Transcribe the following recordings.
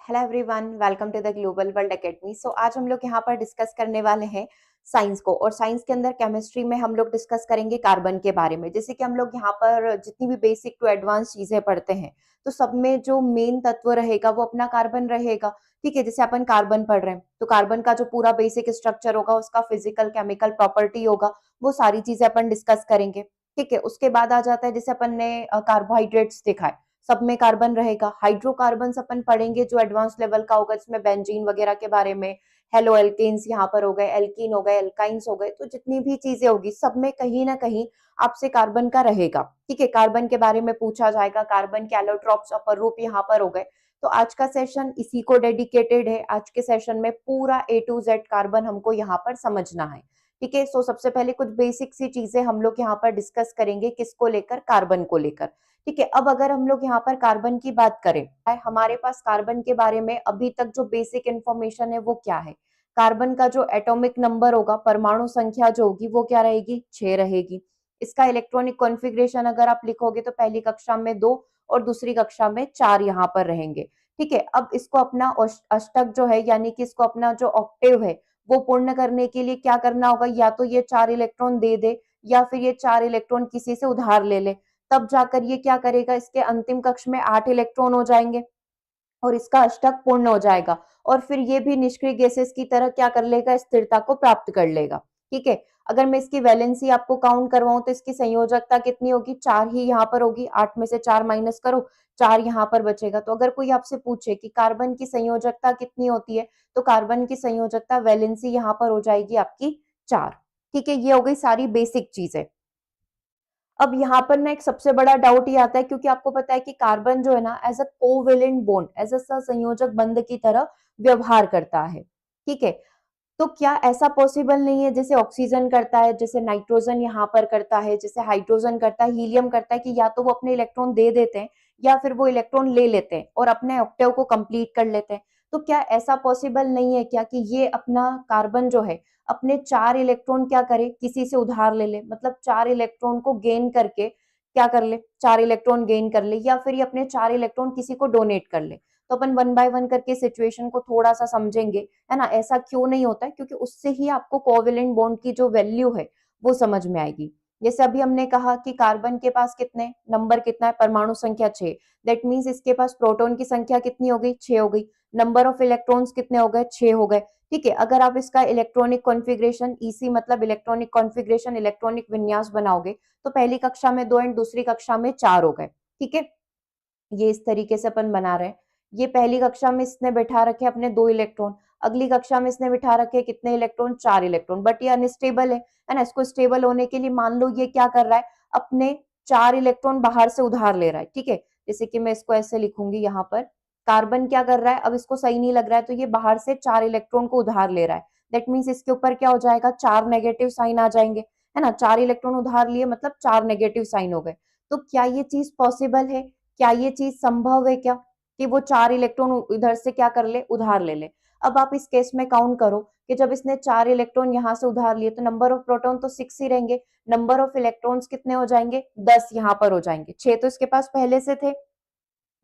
Hello everyone, welcome to the global world academy. आज हम लोग यहाँ पर डिस्कस करने वाले हैं साइंस को, और साइंस के अंदर केमिस्ट्री में हम लोग डिस्कस करेंगे कार्बन के बारे में। जैसे कि हम लोग यहाँ पर जितनी भी बेसिक टू एडवांस चीजें पढ़ते हैं, तो सब में जो मेन तत्व रहेगा वो अपना कार्बन रहेगा। ठीक है, जैसे अपन कार्बन पढ़ रहे हैं तो कार्बन का जो पूरा बेसिक स्ट्रक्चर होगा, उसका फिजिकल केमिकल प्रॉपर्टी होगा, वो सारी चीजें अपन डिस्कस करेंगे। ठीक है, उसके बाद आ जाता है जैसे अपन ने कार्बोहाइड्रेट्स देखा है, सब में कार्बन रहेगा। हाइड्रोकार्बन अपन पढ़ेंगे जो एडवांस लेवल का होगा, जिसमें बेंजीन वगैरह के बारे में, हेलो एल्केन्स यहाँ पर हो गए, एल्कीन हो गए, एल्काइंस हो गए, तो जितनी भी चीजें होगी सब में कहीं ना कहीं आपसे कार्बन का रहेगा। ठीक है, कार्बन के बारे में पूछा जाएगा, कार्बन के एलोट्रॉप्स अपर रूप यहाँ पर हो गए। तो आज का सेशन इसी को डेडिकेटेड है। आज के सेशन में पूरा ए टू जेड कार्बन हमको यहाँ पर समझना है। ठीक है, सबसे पहले कुछ बेसिक सी चीजें हम लोग यहाँ पर डिस्कस करेंगे, किसको लेकर, कार्बन को लेकर। ठीक है, अब अगर हम लोग यहाँ पर कार्बन की बात करें, हमारे पास कार्बन के बारे में अभी तक जो बेसिक इंफॉर्मेशन है वो क्या है। कार्बन का जो एटॉमिक नंबर होगा, परमाणु संख्या जो होगी वो क्या रहेगी, 6 रहेगी। इसका इलेक्ट्रॉनिक कॉन्फ़िगरेशन अगर आप लिखोगे तो पहली कक्षा में 2 और दूसरी कक्षा में 4 यहाँ पर रहेंगे। ठीक है, अब इसको अपना अष्टक जो है, यानी कि इसको अपना जो ऑक्टेव है वो पूर्ण करने के लिए क्या करना होगा, या तो ये 4 इलेक्ट्रॉन दे दे या फिर ये 4 इलेक्ट्रॉन किसी से उधार ले ले, तब जाकर ये क्या करेगा, इसके अंतिम कक्ष में 8 इलेक्ट्रॉन हो जाएंगे और इसका अष्टक पूर्ण हो जाएगा, और फिर ये भी निष्क्रिय गैसेस की तरह क्या कर लेगा, स्थिरता को प्राप्त कर लेगा। ठीक है, अगर मैं इसकी वैलेंसी आपको काउंट करवाऊं तो इसकी संयोजकता कितनी होगी, 4 ही यहाँ पर होगी। 8 में से 4 माइनस करो, 4 यहाँ पर बचेगा। तो अगर कोई आपसे पूछे कि कार्बन की संयोजकता कितनी होती है, तो कार्बन की संयोजकता वैलेंसी यहाँ पर हो जाएगी आपकी 4। ठीक है, ये हो गई सारी बेसिक चीजें। अब यहाँ पर ना एक सबसे बड़ा डाउट ये आता है, क्योंकि आपको पता है कि कार्बन जो है ना as a covalent bond, as a संयोजक बंध की तरह व्यवहार करता है। ठीक है, तो क्या ऐसा पॉसिबल नहीं है जैसे ऑक्सीजन करता है, जैसे नाइट्रोजन यहाँ पर करता है, जैसे हाइड्रोजन करता है, हीलियम करता है, कि या तो वो अपने इलेक्ट्रॉन दे देते हैं या फिर वो इलेक्ट्रॉन ले लेते हैं और अपने ऑक्टेव को कंप्लीट कर लेते हैं। तो क्या ऐसा पॉसिबल नहीं है क्या कि ये अपना कार्बन जो है अपने 4 इलेक्ट्रॉन क्या करे, किसी से उधार ले ले, मतलब 4 इलेक्ट्रॉन को गेन करके क्या कर ले, 4 इलेक्ट्रॉन गेन कर ले, या फिर ये अपने 4 इलेक्ट्रॉन किसी को डोनेट कर ले। तो अपन वन बाय वन करके सिचुएशन को थोड़ा सा समझेंगे, है ना। ऐसा क्यों नहीं होता है, क्योंकि उससे ही आपको कोवेलेंट बॉन्ड की जो वैल्यू है वो समझ में आएगी। जैसे अभी हमने कहा कि कार्बन के पास कितने नंबर, कितना है, परमाणु संख्या 6। दैट मीन्स इसके पास प्रोटॉन की संख्या कितनी हो गई, 6 हो गई। नंबर ऑफ इलेक्ट्रॉन्स कितने हो गए, 6 हो गए। ठीक है, अगर आप इसका इलेक्ट्रॉनिक कॉन्फ़िगरेशन, ईसी मतलब इलेक्ट्रॉनिक कॉन्फ़िगरेशन, इलेक्ट्रॉनिक विन्यास बनाओगे तो पहली कक्षा में 2 एंड दूसरी कक्षा में 4 हो गए। ठीक है, ये इस तरीके से अपन बना रहे हैं। ये पहली कक्षा में इसने बैठा रखे अपने 2 इलेक्ट्रॉन, अगली कक्षा में इसने बिठा रखे कितने इलेक्ट्रॉन, 4 इलेक्ट्रॉन, बट ये अनस्टेबल है ना। इसको स्टेबल होने के लिए मान लो ये क्या कर रहा है, अपने 4 इलेक्ट्रॉन बाहर से उधार ले रहा है। ठीक है, जैसे कि मैं इसको ऐसे लिखूंगी यहाँ पर, कार्बन क्या कर रहा है, अब इसको सही नहीं लग रहा है तो ये बाहर से 4 इलेक्ट्रॉन को उधार ले रहा है। दैट मीन्स इसके ऊपर क्या हो जाएगा, 4 नेगेटिव साइन आ जाएंगे, है ना। 4 इलेक्ट्रॉन उधार लिए मतलब 4 नेगेटिव साइन हो गए। तो क्या ये चीज पॉसिबल है, क्या ये चीज संभव है क्या, कि वो 4 इलेक्ट्रॉन इधर से क्या कर ले, उधार ले ले। अब आप इस केस में काउंट करो कि जब इसने 4 इलेक्ट्रॉन यहाँ से उधार लिए तो नंबर ऑफ प्रोटॉन तो 6 ही रहेंगे, नंबर ऑफ इलेक्ट्रॉन्स कितने हो जाएंगे, 10 यहाँ पर हो जाएंगे। 6 तो इसके पास पहले से थे,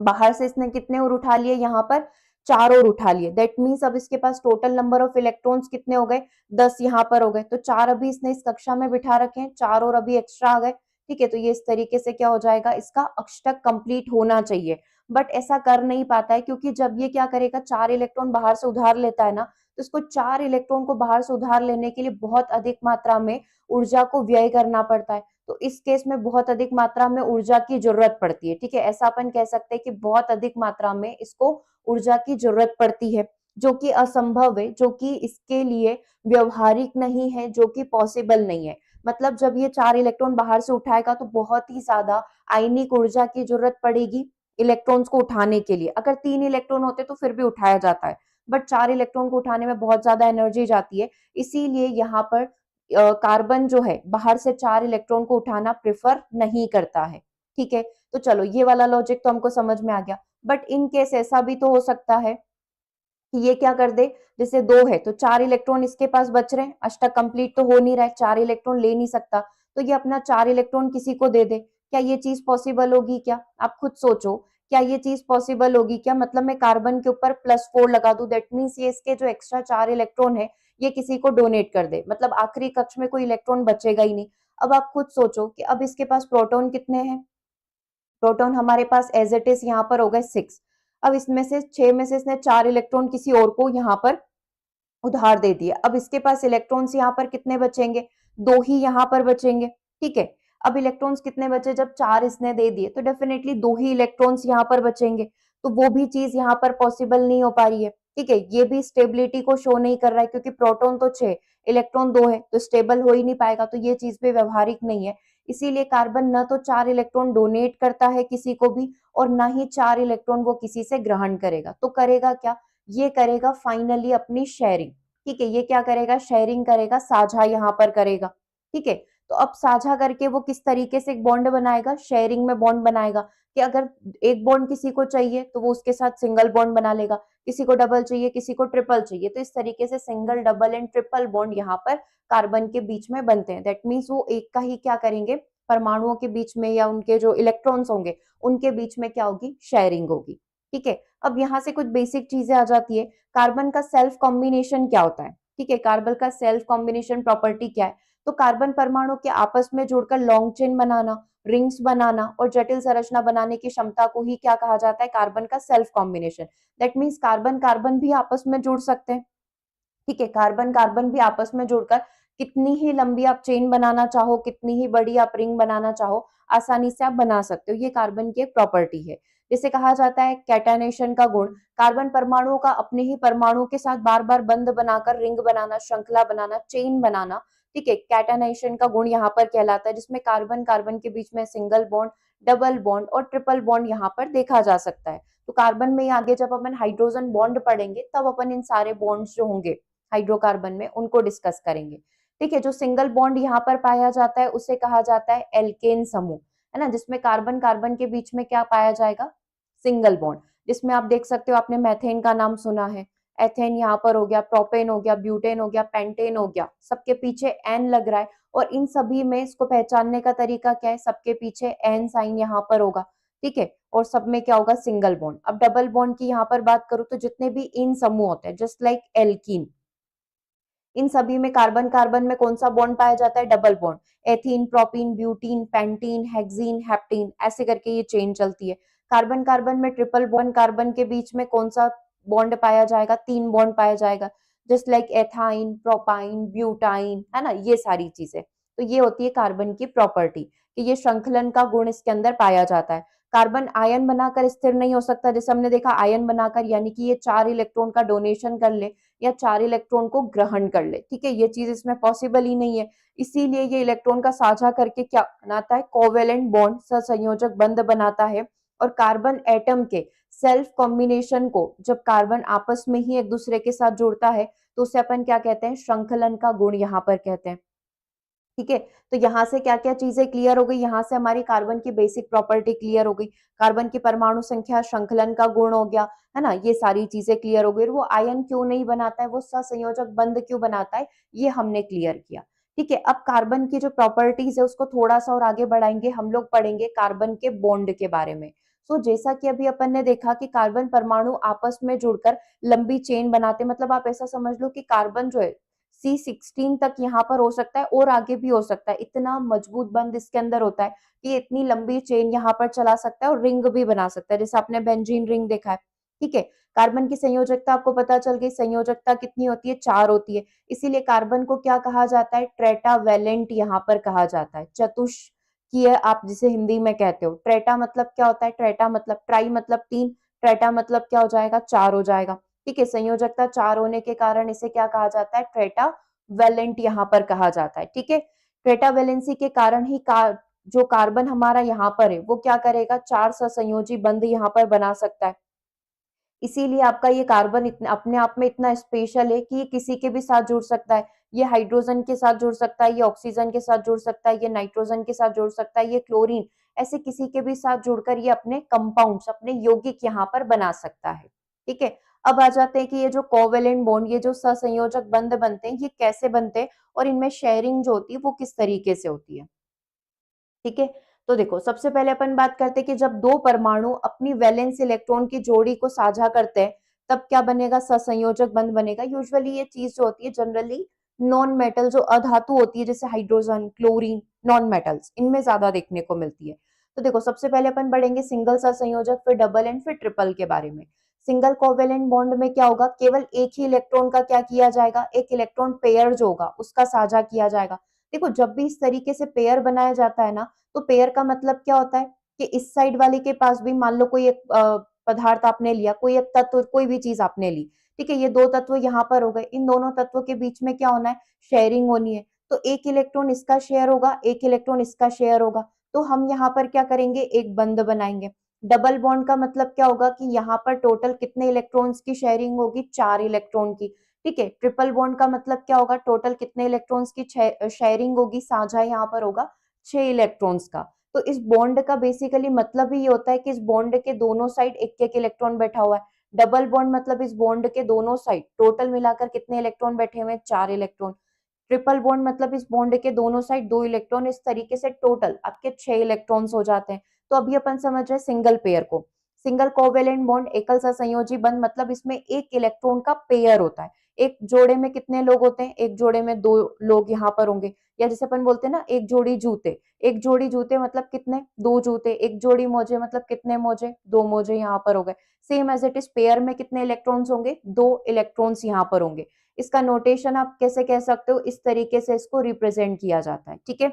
बाहर से इसने कितने और उठा लिए, यहाँ पर 4 और उठा लिए। दैट मीन्स अब इसके पास टोटल नंबर ऑफ इलेक्ट्रॉन्स कितने हो गए, 10 यहाँ पर हो गए। तो 4 अभी इसने इस कक्षा में बिठा रखे हैं, 4 और अभी एक्स्ट्रा आ गए। ठीक है, तो ये इस तरीके से क्या हो जाएगा, इसका अष्टक कंप्लीट होना चाहिए, बट ऐसा कर नहीं पाता है, क्योंकि जब ये क्या करेगा, 4 इलेक्ट्रॉन बाहर से उधार लेता है ना, तो इसको 4 इलेक्ट्रॉन को बाहर से उधार लेने के लिए बहुत अधिक मात्रा में ऊर्जा को व्यय करना पड़ता है। तो इस केस में बहुत अधिक मात्रा में ऊर्जा की जरूरत पड़ती है। ठीक है, ऐसा अपन कह सकते हैं कि बहुत अधिक मात्रा में इसको ऊर्जा की जरूरत पड़ती है, जो कि असंभव है, जो कि इसके लिए व्यवहारिक नहीं है, जो कि पॉसिबल नहीं है। मतलब जब ये 4 इलेक्ट्रॉन बाहर से उठाएगा तो बहुत ही ज्यादा आयनिक ऊर्जा की जरूरत पड़ेगी इलेक्ट्रॉन्स को उठाने के लिए। अगर 3 इलेक्ट्रॉन होते तो फिर भी उठाया जाता है, बट 4 इलेक्ट्रॉन को उठाने में बहुत ज्यादा एनर्जी जाती है। इसीलिए यहाँ पर कार्बन जो है बाहर से 4 इलेक्ट्रॉन को उठाना प्रेफर नहीं करता है। ठीक है, तो चलो ये वाला लॉजिक तो हमको समझ में आ गया। बट इन केस ऐसा भी तो हो सकता है कि ये क्या कर दे, जैसे 2 है तो 4 इलेक्ट्रॉन इसके पास बच रहे हैं, अष्टक कंप्लीट तो हो नहीं रहा है, 4 इलेक्ट्रॉन ले नहीं सकता, तो ये अपना 4 इलेक्ट्रॉन किसी को दे दे। क्या ये चीज पॉसिबल होगी क्या, आप खुद सोचो। क्या ये चीज पॉसिबल होगी क्या? मतलब मैं कार्बन के ऊपर +4 लगा दूं, दैट मीन्स ये इसके जो एक्स्ट्रा 4 इलेक्ट्रॉन है ये किसी को डोनेट कर दे, मतलब आखिरी कक्ष में कोई इलेक्ट्रॉन बचेगा ही नहीं। अब आप खुद सोचो कि अब इसके पास प्रोटॉन कितने हैं? प्रोटॉन हमारे पास एज इट इज यहाँ पर हो गए 6। अब इसमें से 6 में से इसने 4 इलेक्ट्रॉन किसी और को यहाँ पर उधार दे दिया। अब इसके पास इलेक्ट्रॉन्स यहाँ पर कितने बचेंगे? 2 ही यहाँ पर बचेंगे, ठीक है। अब इलेक्ट्रॉन्स कितने बचे? जब 4 इसने दे दिए तो डेफिनेटली 2 ही इलेक्ट्रॉन्स यहाँ पर बचेंगे, तो वो भी चीज यहाँ पर पॉसिबल नहीं हो पा रही है, ठीक है। ये भी स्टेबिलिटी को शो नहीं कर रहा है क्योंकि प्रोटॉन तो 6, इलेक्ट्रॉन 2 है, तो स्टेबल हो ही नहीं पाएगा, तो ये चीज भी व्यवहारिक नहीं है। इसीलिए कार्बन न तो 4 इलेक्ट्रॉन डोनेट करता है किसी को भी, और ना ही 4 इलेक्ट्रॉन वो किसी से ग्रहण करेगा। तो करेगा क्या? ये करेगा फाइनली अपनी शेयरिंग, ठीक है। ये क्या करेगा? शेयरिंग करेगा, साझा यहाँ पर करेगा, ठीक है। तो अब साझा करके वो किस तरीके से एक बॉन्ड बनाएगा? शेयरिंग में बॉन्ड बनाएगा कि अगर एक बॉन्ड किसी को चाहिए तो वो उसके साथ सिंगल बॉन्ड बना लेगा, किसी को डबल चाहिए, किसी को ट्रिपल चाहिए, तो इस तरीके से single, double and triple bond यहाँ पर कार्बन के बीच में बनते हैं। दैट मीन्स वो एक का ही क्या करेंगे, परमाणुओं के बीच में या उनके जो इलेक्ट्रॉन्स होंगे उनके बीच में क्या होगी? शेयरिंग होगी, ठीक है। अब यहाँ से कुछ बेसिक चीजें आ जाती है। कार्बन का सेल्फ कॉम्बिनेशन क्या होता है, ठीक है। कार्बन का सेल्फ कॉम्बिनेशन प्रॉपर्टी क्या है? तो कार्बन परमाणु के आपस में जुड़कर लॉन्ग चेन बनाना, रिंग्स बनाना और जटिल संरचना बनाने की क्षमता को ही क्या कहा जाता है? कार्बन का self combination. That means carbon carbon भी आपस में जुड़ सकते हैं, ठीक है। कार्बन कार्बन भी आपस में जुड़कर कितनी ही लंबी आप चेन बनाना चाहो, कितनी ही बड़ी आप रिंग बनाना चाहो, आसानी से आप बना सकते हो। ये कार्बन की एक प्रॉपर्टी है। जिसे कहा जाता है कैटायनेशन का गुण। कार्बन परमाणुओं का अपने ही परमाणु के साथ बार बार बंध बनाकर रिंग बनाना, श्रृंखला बनाना, चेन बनाना, ठीक है, कैटायनेशन का गुण यहाँ पर कहलाता है, जिसमें कार्बन कार्बन के बीच में सिंगल बॉन्ड, डबल बॉन्ड और ट्रिपल बॉन्ड यहाँ पर देखा जा सकता है। तो कार्बन में आगे जब अपन हाइड्रोजन बॉन्ड पढ़ेंगे तब अपन इन सारे बॉन्ड्स जो होंगे हाइड्रोकार्बन में उनको डिस्कस करेंगे, ठीक है। जो सिंगल बॉन्ड यहाँ पर पाया जाता है उसे कहा जाता है एल्केन समूह, है ना, जिसमें कार्बन कार्बन के बीच में क्या पाया जाएगा? Single bond. जिसमें आप देख सकते हो, आपने मेथेन का नाम सुना है, एथेन यहाँ पर हो गया, प्रोपेन हो गया, ब्यूटेन हो गया, पेंटेन हो गया, सबके पीछे एन लग रहा है। और इन सभी में इसको पहचानने का तरीका क्या है? सबके पीछे एन साइन यहाँ पर होगा, ठीक है। और सब में क्या होगा? Single bond. अब डबल बॉन्ड की यहाँ पर बात करूं तो जितने भी इन समूह होते हैं, जस्ट लाइक एल्कीन, इन सभी में कार्बन कार्बन में कौन सा बॉन्ड पाया जाता है? Double bond. Ethene, propene, butene, pentene, hexene, heptene, ऐसे करके ये चेन चलती है। कार्बन कार्बन में ट्रिपल बॉन्ड कार्बन के बीच में कौन सा बॉन्ड पाया जाएगा? 3 बॉन्ड पाया जाएगा, just like ethyne, propyne, butyne, है ना, ये सारी चीजें। तो ये होती है कार्बन की प्रॉपर्टी कि ये श्रृंखलन का गुण इसके अंदर पाया जाता है। कार्बन आयन बनाकर स्थिर नहीं हो सकता, जैसे हमने देखा आयन बनाकर, यानी कि ये 4 इलेक्ट्रॉन का डोनेशन कर ले या 4 इलेक्ट्रॉन को ग्रहण कर ले, ठीक है, ये चीज इसमें पॉसिबल ही नहीं है। इसीलिए ये इलेक्ट्रॉन का साझा करके क्या बनाता है? कोवेलेंट बॉन्ड, सहसंयोजक बंध बनाता है। और कार्बन एटम के सेल्फ कॉम्बिनेशन को जब कार्बन आपस में ही एक दूसरे के साथ जुड़ता है तो उसे अपन क्या कहते हैं? श्रृंखलन का गुण यहाँ पर कहते हैं, ठीक है। तो यहाँ से क्या क्या चीजें क्लियर हो गई? यहाँ से हमारी कार्बन की बेसिक प्रॉपर्टी क्लियर हो गई, कार्बन की परमाणु संख्या, श्रृंखलन का गुण हो गया, है ना, ये सारी चीजें क्लियर हो गई। वो आयन क्यों नहीं बनाता है, वो सहसंयोजक बंध क्यों बनाता है, ये हमने क्लियर किया, ठीक है। अब कार्बन की जो प्रॉपर्टीज है उसको थोड़ा सा और आगे बढ़ाएंगे, हम लोग पढ़ेंगे कार्बन के बॉन्ड के बारे में। सो जैसा कि अभी अपन ने देखा कि कार्बन परमाणु आपस में जुड़कर लंबी चेन बनाते, मतलब आप ऐसा समझ लो कि कार्बन जो है C16 तक यहाँ पर हो सकता है और आगे भी हो सकता है, इतना मजबूत बंध इसके अंदर होता है कि इतनी लंबी चेन यहाँ पर चला सकता है और रिंग भी बना सकता है, जैसे आपने बेंजीन रिंग देखा है, ठीक है। कार्बन की संयोजकता आपको पता चल गई, संयोजकता कितनी होती है? 4 होती है। इसीलिए कार्बन को क्या कहा जाता है? ट्रेटावेलेंट यहाँ पर कहा जाता है, चतुष्कीय आप जिसे हिंदी में कहते हो। ट्रेटा मतलब क्या होता है? ट्रेटा मतलब ट्राई मतलब 3, ट्रेटा मतलब क्या हो जाएगा? 4 हो जाएगा, ठीक है। संयोजकता 4 होने के कारण इसे क्या कहा जाता है? ट्रेटा वैलेंट यहाँ पर कहा जाता है, ठीक है। ट्रेटा वैलेंसी के कारण ही जो कार्बन हमारा यहाँ पर है वो क्या करेगा? 4 सहसंयोजी बंध यहाँ पर बना सकता है। इसीलिए आपका ये कार्बन इतना अपने आप में इतना स्पेशल है कि ये किसी के भी साथ जुड़ सकता है। ये हाइड्रोजन के साथ जुड़ सकता है, ये ऑक्सीजन के साथ जुड़ सकता है, ये नाइट्रोजन के साथ जुड़ सकता है, ये क्लोरीन, ऐसे किसी के भी साथ जुड़कर ये अपने कंपाउंड्स, अपने यौगिक यहाँ पर बना सकता है, ठीक है। अब आ जाते हैं कि ये जो कोवेलेंट बॉन्ड, ये जो सहसंयोजक बंध बनते हैं, ये कैसे बनते हैं और इनमें शेयरिंग जो होती है वो किस तरीके से होती है, ठीक है। तो देखो सबसे पहले अपन बात करते हैं कि जब दो परमाणु अपनी वैलेंस इलेक्ट्रॉन की जोड़ी को साझा करते हैं तब क्या बनेगा, सहसंयोजक बंध बनेगा। यूजुअली ये चीज जो होती है जनरली नॉन मेटल जो अधातु होती है जैसे हाइड्रोजन, क्लोरीन, नॉन मेटल्स, इनमें ज्यादा देखने को मिलती है। तो देखो सबसे पहले अपन बढ़ेंगे सिंगल सहसंयोजक, फिर डबल एंड फिर ट्रिपल के बारे में। सिंगल कोवेलेंट बॉन्ड में क्या होगा, केवल एक ही इलेक्ट्रॉन का क्या किया जाएगा, एक इलेक्ट्रॉन पेयर जो होगा उसका साझा किया जाएगा। देखो जब भी इस तरीके से पेयर बनाया जाता है ना, तो पेयर का मतलब क्या होता है कि इस साइड वाले के पास भी मान लो कोई एक पदार्थ आपने लिया, कोई एक तत्व, कोई भी चीज आपने ली, ठीक है, ये दो तत्व यहाँ पर हो गए, इन दोनों तत्वों के बीच में क्या होना है, शेयरिंग होनी है। तो एक इलेक्ट्रॉन इसका शेयर होगा, एक इलेक्ट्रॉन इसका शेयर होगा, तो हम यहाँ पर क्या करेंगे, एक बंध बनाएंगे। डबल बॉन्ड का मतलब क्या होगा कि यहाँ पर टोटल कितने इलेक्ट्रॉन्स की शेयरिंग होगी, 4 इलेक्ट्रॉन की। ठीक है, ट्रिपल बॉन्ड का मतलब क्या होगा, टोटल कितने इलेक्ट्रॉन्स की शेयरिंग होगी, साझा यहाँ पर होगा 6 इलेक्ट्रॉन्स का। तो इस बॉन्ड का बेसिकली मतलब ही ये होता है कि इस बॉन्ड के दोनों साइड एक एक इलेक्ट्रॉन बैठा हुआ है। डबल बॉन्ड मतलब इस बॉन्ड के दोनों साइड टोटल मिलाकर कितने इलेक्ट्रॉन बैठे हुए हैं, 4 इलेक्ट्रॉन। ट्रिपल बॉन्ड मतलब इस बॉन्ड के दोनों साइड 2 इलेक्ट्रॉन, इस तरीके से टोटल आपके 6 इलेक्ट्रॉन्स हो जाते हैं। तो अभी अपन समझ रहे हैं सिंगल पेयर को। सिंगल कोवेलेंट बॉन्ड, एकल सहसंयोजी बंध, मतलब इसमें एक इलेक्ट्रॉन का पेयर होता है। एक जोड़े में कितने लोग होते हैं, एक जोड़े में 2 लोग यहाँ पर होंगे। या जैसे अपन बोलते हैं ना, एक जोड़ी जूते, एक जोड़ी जूते मतलब कितने, 2 जूते। एक जोड़ी मोजे मतलब कितने मोजे, 2 मोजे यहाँ पर हो गए। Same as it is pair में कितने इलेक्ट्रॉन्स होंगे, 2 इलेक्ट्रॉन्स यहाँ पर होंगे। इसका नोटेशन आप कैसे कह सकते हो, इस तरीके से इसको रिप्रेजेंट किया जाता है। ठीक है,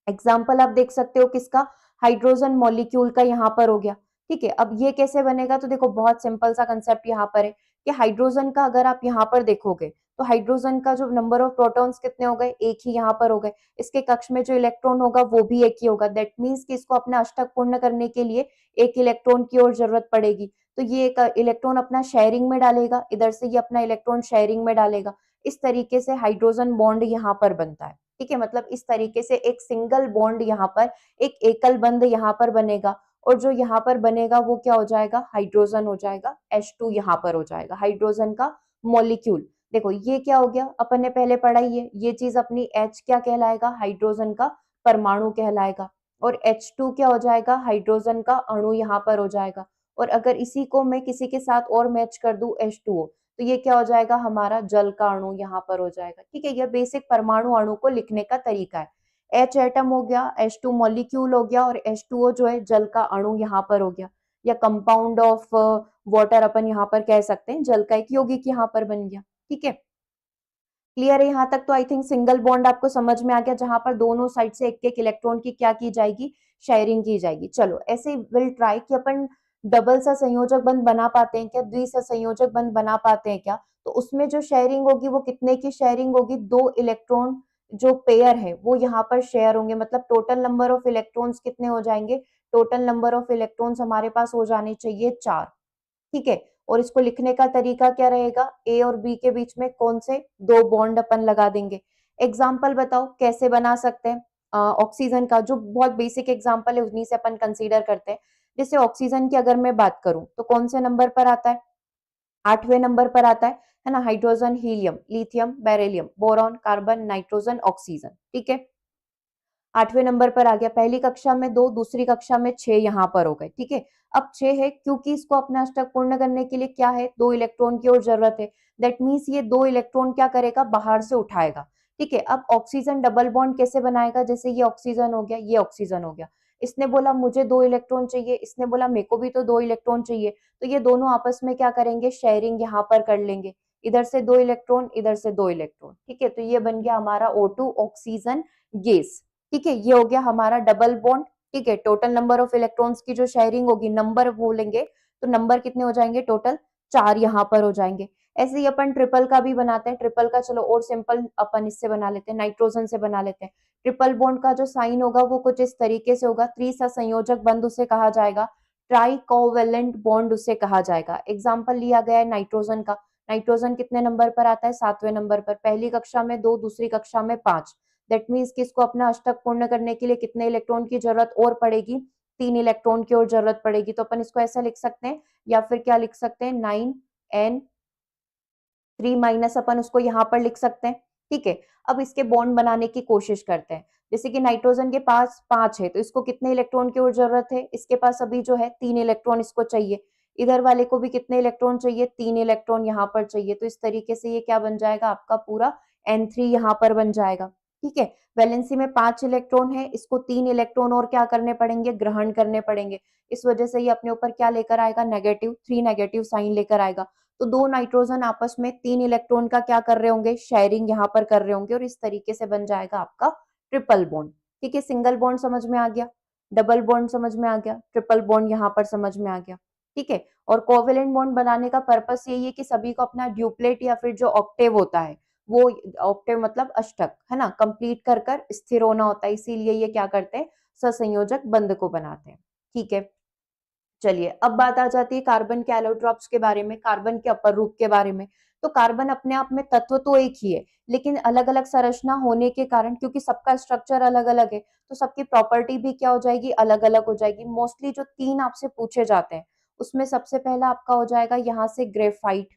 एग्जाम्पल आप देख सकते हो किसका, हाइड्रोजन मॉलिक्यूल का यहाँ पर हो गया। ठीक है, अब ये कैसे बनेगा, तो देखो बहुत सिंपल सा कंसेप्ट यहाँ पर है कि हाइड्रोजन का अगर आप यहाँ पर देखोगे तो हाइड्रोजन का जो नंबर ऑफ प्रोटॉन्स कितने हो गए, एक ही यहाँ पर हो गए। इसके कक्ष में जो इलेक्ट्रॉन होगा वो भी एक ही होगा। दैट मीन्स कि इसको अपना अष्टक पूर्ण करने के लिए एक इलेक्ट्रॉन की और जरूरत पड़ेगी। तो ये एक इलेक्ट्रॉन अपना शेयरिंग में डालेगा, इधर से ये अपना इलेक्ट्रॉन शेयरिंग में डालेगा। इस तरीके से हाइड्रोजन बॉन्ड यहाँ पर बनता है। ठीक है, मतलब इस तरीके से एक सिंगल बॉन्ड यहाँ पर, एक एकल बंध यहाँ पर बनेगा, और जो यहाँ पर बनेगा वो क्या हो जाएगा, हाइड्रोजन हो जाएगा, H2 यहाँ पर हो जाएगा, हाइड्रोजन का मॉलिक्यूल। देखो ये क्या हो गया, अपन ने पहले पढ़ा ही है, ये चीज अपनी H क्या कहलाएगा, हाइड्रोजन का परमाणु कहलाएगा। और H2 क्या हो जाएगा, हाइड्रोजन का अणु यहाँ पर हो जाएगा। और अगर इसी को मैं किसी के साथ और मैच कर दूं H2O, तो ये क्या हो जाएगा, हमारा जल का अणु यहाँ पर हो जाएगा। ठीक है, यह बेसिक परमाणु अणु को लिखने का तरीका है। H एटम हो गया, H2 मॉलिक्यूल हो गया, और H2O जो है जल का अणु यहाँ पर हो गया, या कंपाउंड ऑफ वाटर अपन यहाँ पर कह सकते हैं, जल का एक यौगिक यहाँ पर बन गया। ठीक है, क्लियर है यहाँ तक। तो आई थिंक सिंगल बॉन्ड आपको समझ में आ गया, जहां पर दोनों साइड से एक एक इलेक्ट्रॉन की क्या की जाएगी, शेयरिंग की जाएगी। चलो ऐसे विल ट्राई कि अपन डबल सा संयोजक बंध बना पाते हैं क्या, द्विसह संयोजक बंध बना पाते हैं क्या। तो उसमें जो शेयरिंग होगी वो कितने की शेयरिंग होगी, 2 इलेक्ट्रॉन जो पेयर है वो यहाँ पर शेयर होंगे। मतलब टोटल नंबर ऑफ इलेक्ट्रॉन्स कितने हो जाएंगे, टोटल नंबर ऑफ इलेक्ट्रॉन्स हमारे पास हो जाने चाहिए 4। ठीक है, और इसको लिखने का तरीका क्या रहेगा, ए और बी के बीच में कौन से 2 बॉन्ड अपन लगा देंगे। एग्जाम्पल बताओ कैसे बना सकते हैं। ऑक्सीजन का जो बहुत बेसिक एग्जाम्पल है उन्हीं से अपन कंसीडर करते हैं। जैसे ऑक्सीजन की अगर मैं बात करूं तो कौन से नंबर पर आता है, 8वें नंबर पर आता है ना। Hydrogen, helium, lithium, beryllium, boron, carbon, nitrogen, oxygen. ठीक है, 8वें नंबर पर आ गया। पहली कक्षा में 2, दूसरी कक्षा में 6 यहाँ पर हो गए। ठीक है, अब 6 है क्योंकि इसको अपना अष्टक पूर्ण करने के लिए क्या है, 2 इलेक्ट्रॉन की और जरूरत है। दैट मीन्स ये 2 इलेक्ट्रॉन क्या करेगा, बाहर से उठाएगा। ठीक है, अब ऑक्सीजन डबल बॉन्ड कैसे बनाएगा, जैसे ये ऑक्सीजन हो गया, ये ऑक्सीजन हो गया। इसने बोला मुझे 2 इलेक्ट्रॉन चाहिए, इसने बोला मेरे को भी तो 2 इलेक्ट्रॉन चाहिए। तो ये दोनों आपस में क्या करेंगे, शेयरिंग यहाँ पर कर लेंगे। इधर से 2 इलेक्ट्रॉन, इधर से 2 इलेक्ट्रॉन। ठीक है, तो ये बन गया हमारा O2 ऑक्सीजन गैस। ठीक है, ये हो गया हमारा डबल बॉन्ड। ठीक है, टोटल नंबर ऑफ इलेक्ट्रॉन्स की जो शेयरिंग होगी, नंबर बोलेंगे तो नंबर कितने हो जाएंगे, टोटल 4 यहाँ पर हो जाएंगे। ऐसे ही अपन ट्रिपल का भी बनाते हैं। ट्रिपल का चलो और सिंपल अपन इससे बना लेते हैं, नाइट्रोजन से बना लेते हैं। ट्रिपल बॉन्ड का जो साइन होगा वो कुछ इस तरीके से होगा, त्रिसंयोजक बंध उसे कहा जाएगा, ट्राई कोवेलेंट बॉन्ड उसे कहा जाएगा। एग्जाम्पल लिया गया है नाइट्रोजन का। नाइट्रोजन कितने नंबर पर आता है, 7वें नंबर पर। पहली कक्षा में 2, दूसरी कक्षा में 5। दैट मीन्स कि इसको अपना अष्टक पूर्ण करने के लिए कितने इलेक्ट्रॉन की जरूरत और पड़ेगी, 3 इलेक्ट्रॉन की और जरूरत पड़ेगी। तो अपन इसको ऐसा लिख सकते हैं, या फिर क्या लिख सकते हैं, 9n3 माइनस अपन उसको यहाँ पर लिख सकते हैं। ठीक है, अब इसके बॉन्ड बनाने की कोशिश करते हैं। जैसे कि नाइट्रोजन के पास 5 है, तो इसको कितने इलेक्ट्रॉन की और जरूरत है, इसके पास अभी जो है 3 इलेक्ट्रॉन इसको चाहिए। इधर वाले को भी कितने इलेक्ट्रॉन चाहिए, 3 इलेक्ट्रॉन यहाँ पर चाहिए। तो इस तरीके से ये क्या बन जाएगा, आपका पूरा N3 यहाँ पर बन जाएगा। ठीक है, वैलेंसी में 5 इलेक्ट्रॉन है, इसको 3 इलेक्ट्रॉन और क्या करने पड़ेंगे, ग्रहण करने पड़ेंगे। इस वजह से ये अपने ऊपर क्या लेकर आएगा, नेगेटिव, 3 नेगेटिव साइन लेकर आएगा। तो दो नाइट्रोजन आपस में 3 इलेक्ट्रॉन का क्या कर रहे होंगे, शेयरिंग यहाँ पर कर रहे होंगे, और इस तरीके से बन जाएगा आपका ट्रिपल बॉन्ड। ठीक है, सिंगल बॉन्ड समझ में आ गया, डबल बॉन्ड समझ में आ गया, ट्रिपल बॉन्ड यहाँ पर समझ में आ गया। ठीक है, और कोवेलेंट बॉन्ड बनाने का पर्पस यही है कि सभी को अपना ड्यूप्लेट या फिर जो ऑक्टेव होता है, वो ऑक्टेव मतलब अष्टक है ना, कंप्लीट कर कर स्थिर होना होता है, इसीलिए ये क्या करते हैं, ससंयोजक बंध को बनाते हैं। ठीक है, चलिए अब बात आ जाती है कार्बन के एलोट्रॉप्स के बारे में, कार्बन के अपर रूप के बारे में। तो कार्बन अपने आप में तत्व तो एक ही है, लेकिन अलग अलग संरचना होने के कारण, क्योंकि सबका स्ट्रक्चर अलग अलग है, तो सबकी प्रॉपर्टी भी क्या हो जाएगी, अलग अलग हो जाएगी। मोस्टली जो 3 आपसे पूछे जाते हैं, उसमें सबसे पहला आपका हो जाएगा यहाँ से ग्रेफाइट।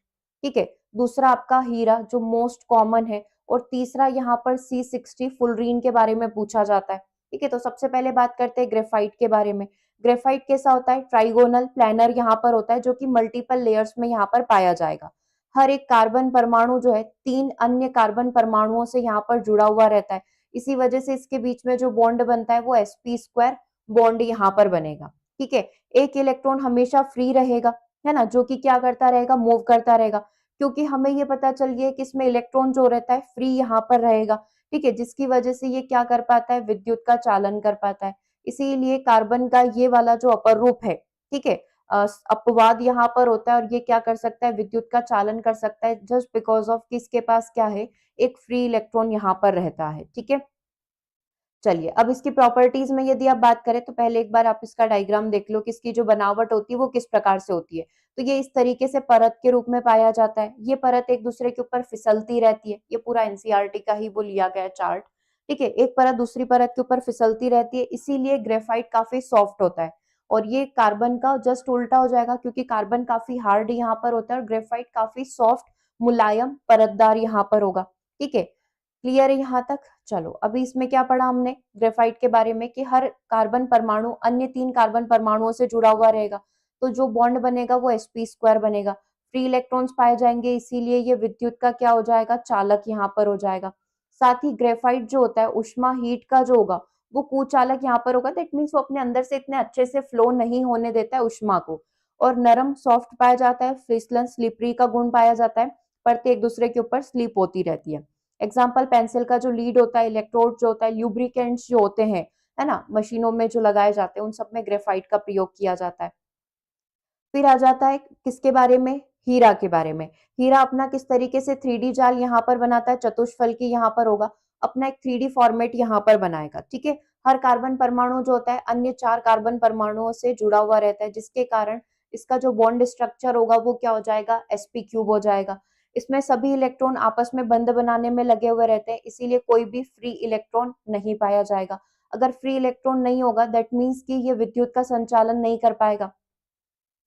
ठीक है, दूसरा आपका हीरा जो मोस्ट कॉमन है, और तीसरा यहाँ पर C60 फुलरीन के बारे में पूछा जाता है। ठीक है, तो सबसे पहले बात करते हैं ग्रेफाइट के बारे में। ग्रेफाइट कैसा होता है, ट्राइगोनल प्लानर यहाँ पर होता है, जो कि मल्टीपल लेयर्स में यहाँ पर पाया जाएगा। हर एक कार्बन परमाणु जो है 3 अन्य कार्बन परमाणुओं से यहाँ पर जुड़ा हुआ रहता है। इसी वजह से इसके बीच में जो बॉन्ड बनता है वो sp² बॉन्ड यहाँ पर बनेगा। ठीक है, एक इलेक्ट्रॉन हमेशा फ्री रहेगा, है ना, जो कि क्या करता रहेगा, मूव करता रहेगा, क्योंकि हमें ये पता चल गया कि इसमें इलेक्ट्रॉन जो रहता है फ्री यहाँ पर रहेगा। ठीक है, जिसकी वजह से ये क्या कर पाता है, विद्युत का चालन कर पाता है। इसीलिए कार्बन का ये वाला जो अपर रूप है, ठीक है, अपवाद यहाँ पर होता है, और ये क्या कर सकता है, विद्युत का चालन कर सकता है, जस्ट बिकॉज ऑफ कि इसके पास क्या है, एक फ्री इलेक्ट्रॉन यहाँ पर रहता है। ठीक है, चलिए अब इसकी प्रॉपर्टीज में यदि आप बात करें, तो पहले एक बार आप इसका डायग्राम देख लो कि इसकी जो बनावट होती है वो किस प्रकार से होती है। तो ये इस तरीके से परत के रूप में पाया जाता है, ये परत एक दूसरे के ऊपर फिसलती रहती है, ये पूरा एनसीईआरटी का ही वो लिया गया चार्ट। ठीक है, एक परत दूसरी परत के ऊपर फिसलती रहती है, इसीलिए ग्रेफाइट काफी सॉफ्ट होता है। और ये कार्बन का जस्ट उल्टा हो जाएगा, क्योंकि कार्बन काफी हार्ड यहाँ पर होता है और ग्रेफाइट काफी सॉफ्ट, मुलायम, परतदार यहाँ पर होगा। ठीक है, क्लियर है यहाँ तक। चलो अभी इसमें क्या पढ़ा हमने ग्रेफाइट के बारे में, कि हर कार्बन परमाणु अन्य 3 कार्बन परमाणुओं से जुड़ा हुआ रहेगा, तो जो बॉन्ड बनेगा वो sp² बनेगा। फ्री इलेक्ट्रॉन्स पाए जाएंगे, इसीलिए ये विद्युत का क्या हो जाएगा, चालक यहाँ पर हो जाएगा। साथ ही ग्रेफाइट जो होता है, उष्मा हीट का जो होगा वो कुचालक यहाँ पर होगा। दैट मीन्स वो अपने अंदर से इतने अच्छे से फ्लो नहीं होने देता है उष्मा को, और नरम सॉफ्ट पाया जाता है, फिसलन स्लिपरी का गुण पाया जाता है, परतें एक दूसरे के ऊपर स्लिप होती रहती है। एग्जाम्पल पेंसिल का जो लीड होता है, इलेक्ट्रोड जो होता है, ल्यूब्रिकेंट्स जो होते हैं, है ना, मशीनों में जो लगाए जाते हैं, उन सब में ग्रेफाइट का प्रयोग किया जाता है। फिर आ जाता है किसके बारे में, हीरा के बारे में। हीरा अपना किस तरीके से 3D जाल यहाँ पर बनाता है, चतुष्फल की यहाँ पर होगा, अपना एक 3D फॉर्मेट यहाँ पर बनाएगा। ठीक है, हर कार्बन परमाणु जो होता है अन्य 4 कार्बन परमाणुओं से जुड़ा हुआ रहता है, जिसके कारण इसका जो बॉन्ड स्ट्रक्चर होगा वो क्या हो जाएगा, sp³ हो जाएगा। इसमें सभी इलेक्ट्रॉन आपस में बंध बनाने में लगे हुए रहते हैं, इसीलिए कोई भी फ्री इलेक्ट्रॉन नहीं पाया जाएगा। अगर फ्री इलेक्ट्रॉन नहीं होगा, दैट मीन्स कि ये विद्युत का संचालन नहीं कर पाएगा।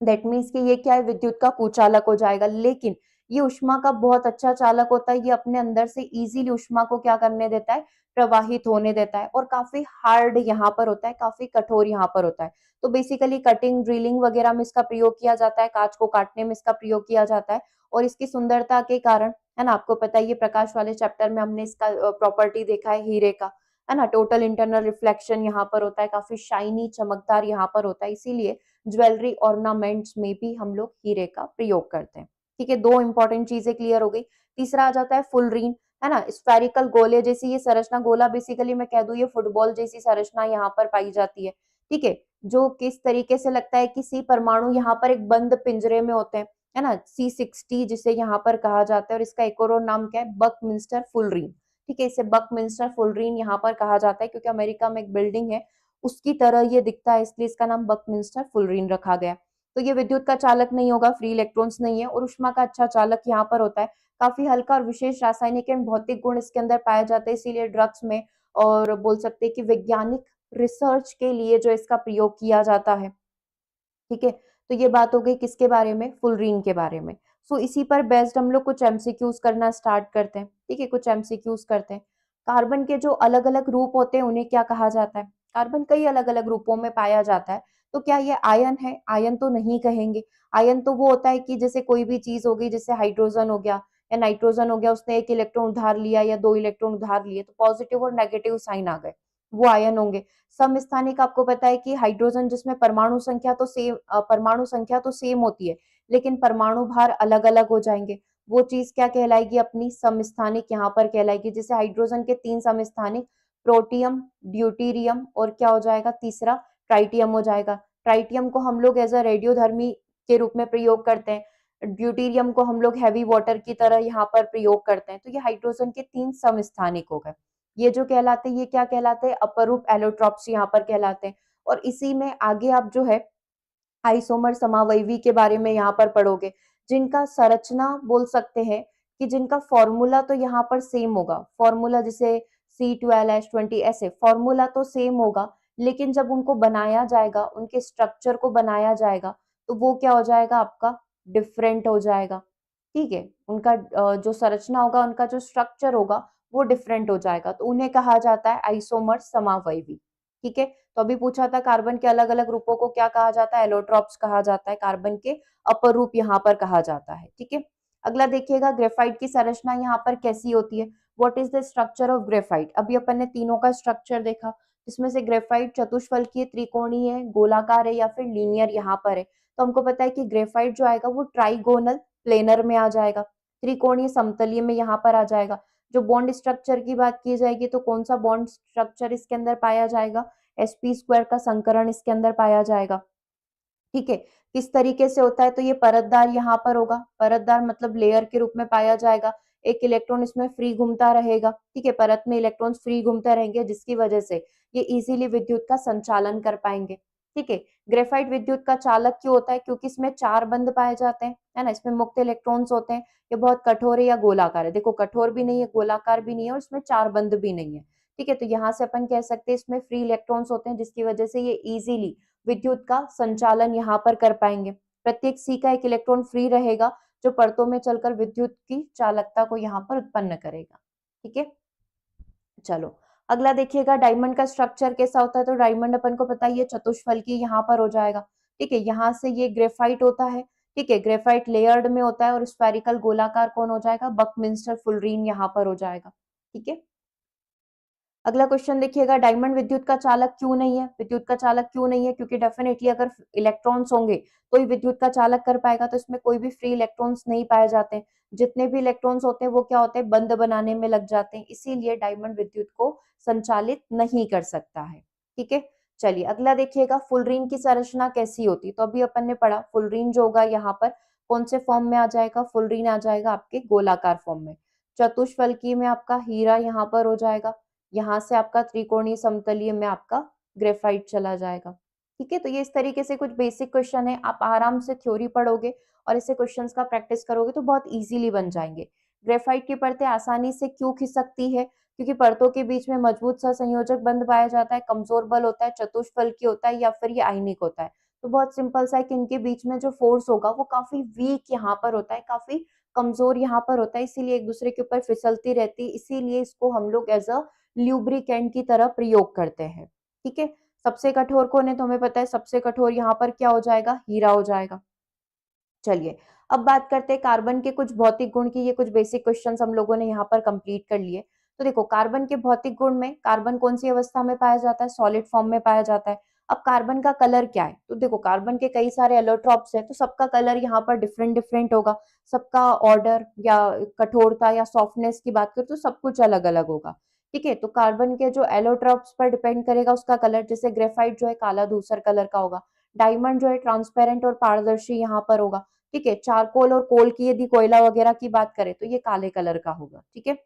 दैट मीन्स कि ये क्या है, विद्युत का कुचालक हो जाएगा। लेकिन ये ऊष्मा का बहुत अच्छा चालक होता है, ये अपने अंदर से इजीली ऊष्मा को क्या करने देता है, प्रवाहित होने देता है, और काफी हार्ड यहाँ पर होता है, काफी कठोर यहाँ पर होता है। तो बेसिकली कटिंग, ड्रिलिंग वगैरह में इसका प्रयोग किया जाता है, कांच को काटने में इसका प्रयोग किया जाता है, और इसकी सुंदरता के कारण, है ना, आपको पता है ये प्रकाश वाले चैप्टर में हमने इसका प्रॉपर्टी देखा है हीरे का, है ना, टोटल इंटरनल रिफ्लेक्शन यहाँ पर होता है, काफी शाइनी, चमकदार यहाँ पर होता है, इसीलिए ज्वेलरी ऑर्नामेंट्स में भी हम लोग हीरे का प्रयोग करते हैं। ठीक है, दो इंपॉर्टेंट चीजें क्लियर हो गई। तीसरा आ जाता है फुलरीन, है ना, स्फेरिकल गोले जैसी ये संरचना, गोला बेसिकली मैं कह दूं ये फुटबॉल जैसी संरचना यहाँ पर पाई जाती है। ठीक है, जो किस तरीके से लगता है कि सी परमाणु यहाँ पर एक बंद पिंजरे में होते हैं, है ना, C60 जिसे यहाँ पर कहा जाता है, और इसका एक और नाम क्या है, बकमिंस्टर फुलरीन। ठीक है, इसे बकमिंस्टर फुलरीन यहाँ पर कहा जाता है, क्योंकि अमेरिका में एक बिल्डिंग है उसकी तरह ये दिखता है, इसलिए इसका नाम बकमिंस्टर फुलरीन रखा गया। तो ये विद्युत का चालक नहीं होगा, फ्री इलेक्ट्रॉन्स नहीं है, और ऊष्मा का अच्छा चालक यहाँ पर होता है। काफी हल्का और विशेष रासायनिक एवं भौतिक गुण इसके अंदर पाए जाते हैं, इसीलिए ड्रग्स में और बोल सकते हैं कि वैज्ञानिक रिसर्च के लिए जो इसका प्रयोग किया जाता है। ठीक है, तो ये बात हो गई किसके बारे में, फुलरीन के बारे में। सो इसी पर बेस्ड हम लोग कुछ एमसीक्यूज करना स्टार्ट करते हैं। ठीक है, कुछ एमसीक्यूज करते हैं। कार्बन के जो अलग-अलग रूप होते हैं उन्हें क्या कहा जाता है? कार्बन कई अलग-अलग रूपों में पाया जाता है, तो क्या ये आयन है? आयन तो नहीं कहेंगे। आयन तो वो होता है कि जैसे कोई भी चीज़ हो गई, जैसे हाइड्रोजन हो गया या नाइट्रोजन हो गया, उसने 1 इलेक्ट्रॉन उधार लिया या 2 इलेक्ट्रॉन उधार लिए, तो पॉजिटिव और नेगेटिव साइन आ गए, वो आयन होंगे। समस्थानिक आपको पता है कि हाइड्रोजन जिसमें परमाणु संख्या तो सेम होती है, लेकिन परमाणु भार अलग-अलग हो जाएँगे। वो चीज़ क्या कहलाएगी? अपनी समस्थानिक यहाँ पर कहलाएगी। जैसे हाइड्रोजन के 3 समस्थानिक प्रोटियम, ड्यूटेरियम और क्या हो जाएगा तीसरा? ट्राइटियम हो जाएगा। ट्राइटियम को हम लोग एज़ अ रेडियोधर्मी के रूप में प्रयोग करते हैं। ड्यूटेरियम को हम लोग हेवी वाटर की तरह यहाँ पर प्रयोग करते हैं। तो ये हाइड्रोजन के 3 समस्थानिक हो गए। ये जो कहलाते हैं, ये क्या कहलाते हैं? अपरूप एलोट्रॉप्स यहाँ पर कहलाते हैं। और इसी में आगे आप जो है आइसोमर समावयवी के बारे में यहाँ पर पढ़ोगे, जिनका संरचना बोल सकते हैं कि जिनका फॉर्मूला तो यहाँ पर सेम होगा। फॉर्मूला जैसे C12H20 ऐसे फॉर्मूला तो सेम होगा, लेकिन जब उनको बनाया जाएगा, उनके स्ट्रक्चर को बनाया जाएगा, तो वो क्या हो जाएगा? आपका डिफरेंट हो जाएगा। ठीक है? उनका जो संरचना होगा, उनका जो स्ट्रक्चर होगा, वो डिफरेंट हो जाएगा। तो उन्हें कहा जाता है आइसोमर समावयवी। ठीक है? तो अभी पूछा था कार्बन के अलग-अलग रूपों को क्या कहा जाता है? एलोट्रॉप्स कहा जाता है। कार्बन के अपर रूप यहाँ पर कहा जाता है। ठीक है? अगला देखिएगा, ग्रेफाइट की संरचना यहाँ पर कैसी होती है? What is the structure of graphite? अभी अपन ने तीनों का स्ट्रक्चर देखा, जिसमें से ग्रेफाइट चतुष्फलकीय, त्रिकोणीय है, गोलाकार है या फिर लीनियर यहाँ पर है। तो हमको पता है कि ग्रेफाइट जो आएगा वो ट्राइगोनल प्लेनर में आ जाएगा, त्रिकोणीय समतलीय में यहाँ पर आ जाएगा। जो बॉन्ड स्ट्रक्चर की बात की जाएगी तो कौन सा बॉन्ड स्ट्रक्चर इसके अंदर पाया जाएगा? sp² का संकरण इसके अंदर पाया जाएगा। ठीक है? किस तरीके से होता है? तो ये परतदार यहाँ पर होगा। परतदार मतलब लेयर के रूप में पाया जाएगा। एक इलेक्ट्रॉन इसमें फ्री घूमता रहेगा। ठीक है? परत में इलेक्ट्रॉन्स फ्री घूमते रहेंगे, जिसकी वजह से ये इजीली विद्युत का संचालन कर पाएंगे। ठीक है? ग्रेफाइट विद्युत का चालक क्यों होता है? क्योंकि इसमें 4 बंध पाए जाते हैं, है ना? इसमें मुक्त इलेक्ट्रॉन्स होते हैं। ये बहुत कठोर है या गोलाकार है? देखो, कठोर भी नहीं है, गोलाकार भी नहीं है और इसमें 4 बंध भी नहीं है। ठीक है? तो यहाँ से अपन कह सकते हैं इसमें फ्री इलेक्ट्रॉन्स होते हैं, जिसकी वजह से ये इजीली विद्युत का संचालन यहाँ पर कर पाएंगे। प्रत्येक सी का एक इलेक्ट्रॉन फ्री रहेगा, जो परतों में चलकर विद्युत की चालकता को यहाँ पर उत्पन्न करेगा। ठीक है? चलो, अगला देखिएगा, डायमंड का स्ट्रक्चर कैसा होता है? तो डायमंड अपन को पता ही है चतुष्फलकी यहाँ पर हो जाएगा। ठीक है? यहाँ से ये ग्रेफाइट होता है। ठीक है? ग्रेफाइट लेयर्ड में होता है और स्फेरिकल गोलाकार कौन हो जाएगा? बकमिंस्टर फुलरीन यहाँ पर हो जाएगा। ठीक है? अगला क्वेश्चन देखिएगा, डायमंड विद्युत का चालक क्यों नहीं है? विद्युत का चालक क्यों नहीं है? क्योंकि डेफिनेटली अगर इलेक्ट्रॉन्स होंगे तो ही विद्युत का चालक कर पाएगा, तो इसमें कोई भी फ्री इलेक्ट्रॉन्स नहीं पाए जाते हैं। जितने भी इलेक्ट्रॉन्स होते हैं वो क्या होते हैं? बंध बनाने में लग जाते हैं, इसीलिए डायमंड विद्युत को संचालित नहीं कर सकता है। ठीक है? चलिए, अगला देखिएगा, फुलरीन की संरचना कैसी होती है? तो अभी अपन ने पढ़ा, फुलरीन जो होगा यहाँ पर कौन से फॉर्म में आ जाएगा? फुलरीन आ जाएगा आपके गोलाकार फॉर्म में। चतुष्फलकी में आपका हीरा यहाँ पर हो जाएगा। यहाँ से आपका त्रिकोणीय समतलीय में आपका ग्रेफाइट चला जाएगा। ठीक है? तो ये इस तरीके से कुछ बेसिक क्वेश्चन है, आप आराम से थ्योरी पढ़ोगे और ऐसे क्वेश्चंस का प्रैक्टिस करोगे तो बहुत इजीली बन जाएंगे। ग्रेफाइट की परतें आसानी से क्यों खिसकती है? क्योंकि परतों के बीच में मजबूत सहसंयोजक बंध पाया जाता है, कमजोर बल होता है, चतुष्फलकीय होता है या फिर ये आयनिक होता है। तो बहुत सिंपल सा है कि इनके बीच में जो फोर्स होगा वो काफी वीक यहाँ पर होता है, काफी कमजोर यहाँ पर होता है, इसीलिए एक दूसरे के ऊपर फिसलती रहती है, इसीलिए इसको हम लोग एज अ ल्यूब्रिकेंट की तरह प्रयोग करते हैं। ठीक है? सबसे कठोर कौन है? तो हमें पता है सबसे कठोर यहाँ पर क्या हो जाएगा? हीरा हो जाएगा। चलिए, अब बात करते हैं कार्बन के कुछ भौतिक गुण की। ये कुछ बेसिक क्वेश्चंस हम लोगों ने यहाँ पर कंप्लीट कर लिए। तो देखो, कार्बन के भौतिक गुण में कार्बन कौन सी अवस्था में पाया जाता है? सॉलिड फॉर्म में पाया जाता है। अब कार्बन का कलर क्या है? तो देखो, कार्बन के कई सारे एलोट्रॉप्स है, तो सबका कलर यहाँ पर डिफरेंट डिफरेंट होगा। सबका ऑर्डर या कठोरता या सॉफ्टनेस की बात करें तो सब कुछ अलग अलग होगा। ठीक है? तो कार्बन के जो एलोट्रॉप्स पर डिपेंड करेगा उसका कलर। जैसे ग्रेफाइट जो है काला धूसर कलर का होगा, डायमंड जो है ट्रांसपेरेंट और पारदर्शी यहाँ पर होगा। ठीक है? चारकोल और कोल की यदि कोयला वगैरह की बात करें तो ये काले कलर का होगा। ठीक है?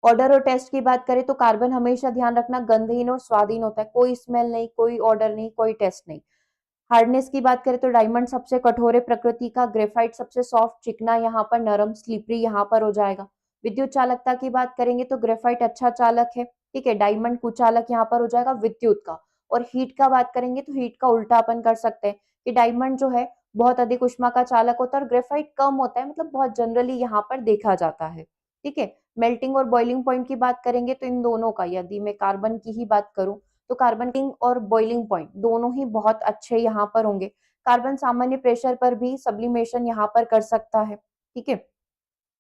ऑर्डर और टेस्ट की बात करें तो कार्बन हमेशा ध्यान रखना गंधहीन और स्वादहीन होता है, कोई स्मेल नहीं, कोई ऑर्डर नहीं, कोई टेस्ट नहीं। हार्डनेस की बात करें तो डायमंड सबसे कठोर है प्रकृति का, ग्रेफाइट सबसे सॉफ्ट चिकना, यहाँ पर नरम स्लिपरी यहाँ पर हो जाएगा। विद्युत चालकता की बात करेंगे तो ग्रेफाइट अच्छा चालक है। ठीक है? डायमंड कुचालक यहाँ पर हो जाएगा विद्युत का। और हीट का बात करेंगे तो हीट का उल्टा अपन कर सकते हैं कि डायमंड जो है बहुत अधिक ऊष्मा का चालक होता है और ग्रेफाइट कम होता है, मतलब बहुत जनरली यहाँ पर देखा जाता है। ठीक है। मेल्टिंग और बॉइलिंग पॉइंट की बात करेंगे तो इन दोनों का, यदि मैं कार्बन की ही बात करूं तो कार्बन और बॉइलिंग पॉइंट दोनों ही बहुत अच्छे यहाँ पर होंगे। कार्बन सामान्य प्रेशर पर भी सब्लिमेशन यहाँ पर कर सकता है, ठीक है।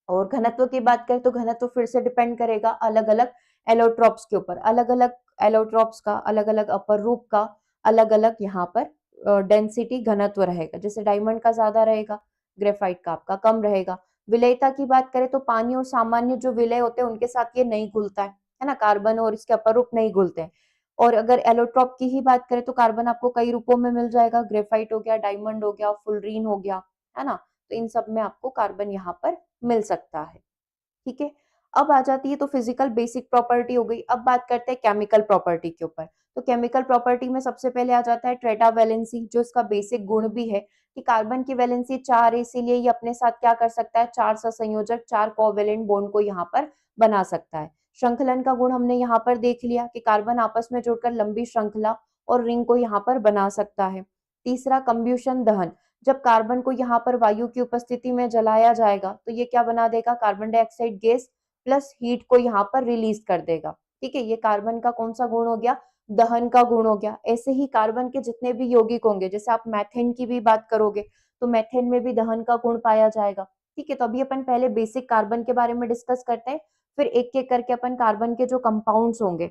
और घनत्व की बात करें तो घनत्व फिर से डिपेंड करेगा अलग अलग एलोट्रॉप्स के ऊपर, अलग अलग एलोट्रॉप्स का, अलग अलग अपर रूप का अलग अलग यहाँ पर डेंसिटी घनत्व रहेगा। जैसे डायमंड का ज्यादा रहेगा, ग्रेफाइट का आपका कम रहेगा। विलेयता की बात करें तो पानी और सामान्य जो विलय होते हैं उनके साथ ये नहीं घुलता है ना, कार्बन और इसके अपर रूप नहीं घुलते हैं। और अगर एलोट्रॉप की ही बात करें तो कार्बन आपको कई रूपों में मिल जाएगा, ग्रेफाइट हो गया, डायमंड हो गया, फुलरीन हो गया, है ना। तो इन सब में आपको कार्बन यहाँ पर मिल सकता है, ठीक है। अब आ जाती है तो फिजिकल बेसिक प्रॉपर्टी हो गई। अब बात करते हैं केमिकल प्रॉपर्टी के ऊपर। तो केमिकल प्रॉपर्टी में सबसे पहले आ जाता है टेट्रावैलेंसी, जो इसका बेसिक गुण भी है कि कार्बन की वैलेंसी 4 है, इसीलिए ये अपने साथ क्या कर सकता है, 4 सहसंयोजक, 4 कोवैलेंट बॉन्ड को यहाँ पर बना सकता है। श्रृंखलन का गुण हमने यहाँ पर देख लिया कि कार्बन आपस में जुड़कर लंबी श्रृंखला और रिंग को यहाँ पर बना सकता है। तीसरा कंब्यूशन, दहन। जब कार्बन को यहाँ पर वायु की उपस्थिति में जलाया जाएगा तो ये क्या बना देगा, carbon dioxide gas plus heat को यहाँ पर रिलीज कर देगा, ठीक है। ये कार्बन का कौन सा गुण हो गया, दहन का गुण हो गया। ऐसे ही कार्बन के जितने भी यौगिक होंगे, जैसे आप मैथेन की भी बात करोगे तो मैथेन में भी दहन का गुण पाया जाएगा, ठीक है। तो अभी अपन पहले बेसिक कार्बन के बारे में डिस्कस करते हैं, फिर एक एक करके अपन कार्बन के जो कंपाउंड्स होंगे,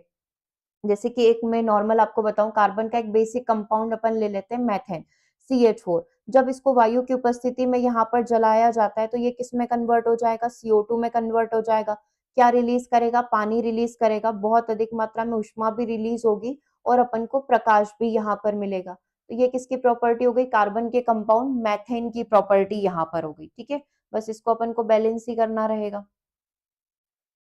जैसे कि एक मैं नॉर्मल आपको बताऊं, कार्बन का एक बेसिक कंपाउंड अपन ले लेते हैं मैथेन, CH4। जब इसको वायु की उपस्थिति में यहाँ पर जलाया जाता है तो ये किस में कन्वर्ट हो जाएगा, CO2 में कन्वर्ट हो जाएगा। क्या रिलीज करेगा, पानी रिलीज करेगा, बहुत अधिक मात्रा में ऊष्मा भी रिलीज होगी और अपन को प्रकाश भी यहाँ पर मिलेगा। तो ये किसकी प्रॉपर्टी हो गई, कार्बन के कंपाउंड मैथेन की प्रॉपर्टी यहाँ पर हो गई, ठीक है। बस इसको अपन को बैलेंस ही करना रहेगा।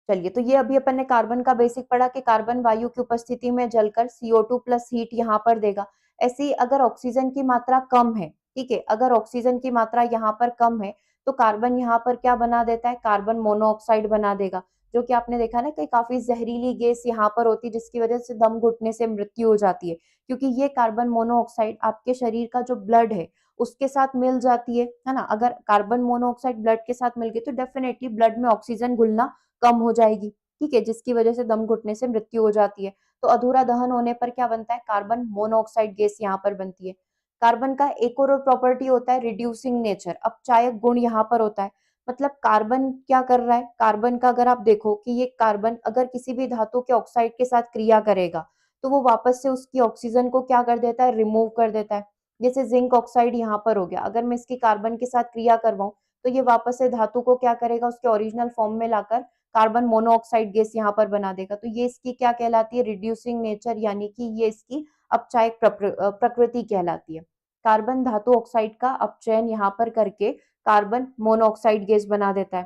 चलिए, तो ये अभी अपन ने कार्बन का बेसिक पढ़ा कि कार्बन वायु की उपस्थिति में जलकर CO2 प्लस हीट यहाँ पर देगा। ऐसे ही अगर ऑक्सीजन की मात्रा कम है, ठीक है, अगर ऑक्सीजन की मात्रा यहाँ पर कम है तो कार्बन यहाँ पर क्या बना देता है, कार्बन मोनोऑक्साइड बना देगा, जो कि आपने देखा ना कि काफी जहरीली गैस यहाँ पर होती है, जिसकी वजह से दम घुटने से मृत्यु हो जाती है, क्योंकि ये कार्बन मोनोऑक्साइड आपके शरीर का जो ब्लड है उसके साथ मिल जाती है ना। अगर कार्बन मोनोऑक्साइड ब्लड के साथ मिल गई तो डेफिनेटली ब्लड में ऑक्सीजन घुलना कम हो जाएगी, ठीक है, जिसकी वजह से दम घुटने से मृत्यु हो जाती है। तो अधूरा दहन होने पर क्या बनता है, कार्बन मोनोऑक्साइड गैस यहाँ पर बनती है। कार्बन का एक और प्रॉपर्टी होता है रिड्यूसिंग नेचर, अपचायक गुण यहाँ पर होता है। मतलब कार्बन क्या कर रहा है, कार्बन का अगर आप देखो कि ये कार्बन अगर किसी भी धातु के ऑक्साइड के साथ क्रिया करेगा तो वो वापस से उसकी ऑक्सीजन को क्या कर देता है, रिमूव कर देता है। जैसे जिंक ऑक्साइड यहाँ पर हो गया, अगर मैं इसकी कार्बन के साथ क्रिया करवाऊं तो ये वापस से धातु को क्या करेगा, उसके ओरिजिनल फॉर्म में लाकर कार्बन मोनोऑक्साइड गैस यहाँ पर बना देगा। तो ये इसकी क्या कहलाती है, रिड्यूसिंग नेचर, यानी कि ये इसकी अपचायक प्रकृति कहलाती है। कार्बन धातु ऑक्साइड का अपचयन यहाँ पर करके कार्बन मोनोऑक्साइड गैस बना देता है।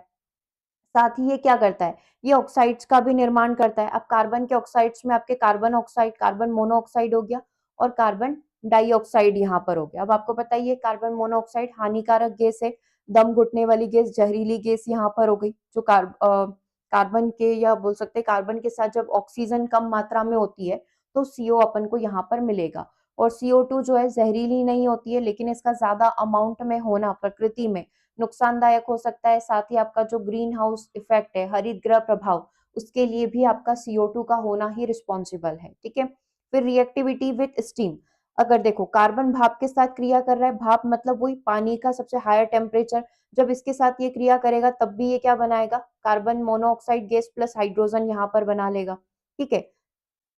साथ ही ये क्या करता है, ये ऑक्साइड्स का भी निर्माण करता है। अब कार्बन के ऑक्साइड्स में आपके कार्बन ऑक्साइड, कार्बन मोनोऑक्साइड हो गया और कार्बन डाइऑक्साइड यहाँ पर हो गया। अब आपको पता ही है कार्बन मोनोऑक्साइड हानिकारक गैस है, दम घुटने वाली गैस, जहरीली गैस यहाँ पर हो गई। जो कार्बन के, या बोल सकते हैं कार्बन के साथ जब ऑक्सीजन कम मात्रा में होती है तो CO अपन को यहाँ पर मिलेगा। और CO2 जो है जहरीली नहीं होती है, लेकिन इसका ज्यादा अमाउंट में होना प्रकृति में नुकसानदायक हो सकता है। साथ ही आपका जो ग्रीन हाउस इफेक्ट है, हरित गृह प्रभाव, उसके लिए भी आपका CO2 का होना ही रिस्पॉन्सिबल है, ठीक है। फिर रिएक्टिविटी विथ स्टीम, अगर देखो कार्बन भाप के साथ क्रिया कर रहा है, भाप मतलब वही पानी का सबसे हायर टेम्परेचर, जब इसके साथ ये क्रिया करेगा तब भी ये क्या बनाएगा, carbon monoxide gas plus hydrogen यहाँ पर बना लेगा, ठीक है।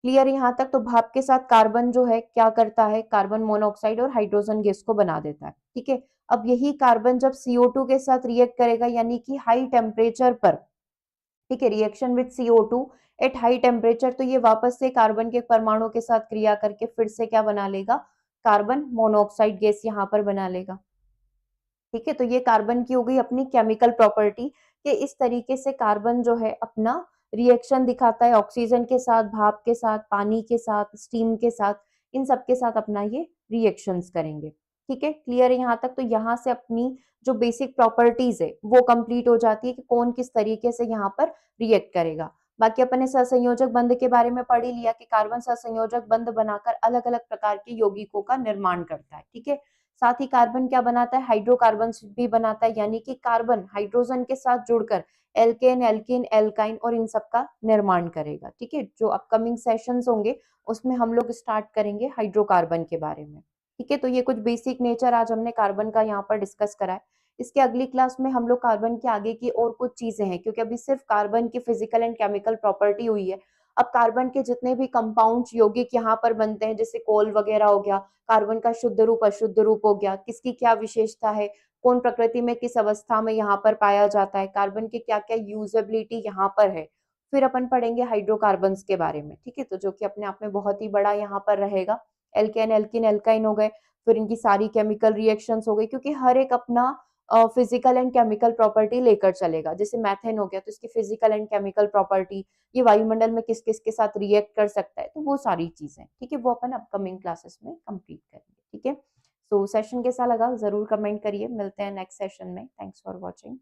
क्लियर यहाँ तक। तो भाप के साथ कार्बन जो है क्या करता है, कार्बन मोनोऑक्साइड और हाइड्रोजन गैस को बना देता है, ठीक है। अब यही कार्बन जब CO2 के साथ रिएक्ट करेगा, यानी कि हाई टेम्परेचर पर, ठीक है, reaction with CO2 at high temperature, तो ये वापस से कार्बन के परमाणु के साथ क्रिया करके फिर से क्या बना लेगा, कार्बन मोनोऑक्साइड गैस यहाँ पर बना लेगा, ठीक है। तो ये कार्बन की हो गई अपनी केमिकल प्रॉपर्टी कि इस तरीके से कार्बन जो है अपना रिएक्शन दिखाता है ऑक्सीजन के साथ, भाप के साथ, पानी के साथ, स्टीम के साथ, इन सब के साथ अपना ये रिएक्शंस करेंगे, ठीक है। क्लियर है यहाँ तक। तो यहाँ से अपनी जो बेसिक प्रॉपर्टीज है वो कंप्लीट हो जाती है कि कौन किस तरीके से यहाँ पर रिएक्ट करेगा। बाकी अपन ने सहसंयोजक बंध के बारे में पढ़ ही लिया कि कार्बन सहसंयोजक बंध बनाकर अलग अलग प्रकार के यौगिकों का निर्माण करता है, ठीक है। साथ ही कार्बन क्या बनाता है, हाइड्रोकार्बन भी बनाता है, यानी कि कार्बन हाइड्रोजन के साथ जुड़कर एल्केन, एल्कीन, एल्काइन और इन सब का निर्माण करेगा। ठीक है, जो अपकमिंग सेशंस होंगे उसमें हम लोग स्टार्ट करेंगे हाइड्रोकार्बन के बारे में। ठीक है, तो ये कुछ बेसिक नेचर आज हमने कार्बन का यहाँ पर डिस्कस करा है। इसके अगली क्लास में हम लोग कार्बन के आगे की और कुछ चीजें हैं, क्योंकि अभी सिर्फ कार्बन की फिजिकल एंड केमिकल प्रॉपर्टी हुई है। अब कार्बन के जितने भी कंपाउंड्स यौगिक यहाँ पर बनते हैं, जैसे कोल वगैरह हो गया, कार्बन का शुद्ध रूप अशुद्ध रूप हो गया, किसकी क्या विशेषता है, कौन प्रकृति में किस अवस्था में यहाँ पर पाया जाता है, कार्बन की क्या क्या यूजेबिलिटी यहाँ पर है। फिर अपन पढ़ेंगे हाइड्रोकार्बन्स के बारे में। ठीक है, तो जो कि अपने आप में बहुत ही बड़ा यहाँ पर रहेगा। एल्केन, एल्किन, एल्काइन हो गए, फिर इनकी सारी केमिकल रिएक्शंस हो गई, क्योंकि हर एक अपना फिजिकल एंड केमिकल प्रॉपर्टी लेकर चलेगा। जैसे मैथेन हो गया तो इसकी फिजिकल एंड केमिकल प्रॉपर्टी, ये वायुमंडल में किस किस के साथ रिएक्ट कर सकता है, तो वो सारी चीजें, ठीक है, वो अपन अपकमिंग क्लासेस में कंप्लीट करेंगे। ठीक है, तो सेशन कैसा लगा जरूर कमेंट करिए। मिलते हैं नेक्स्ट सेशन में। Thanks for watching.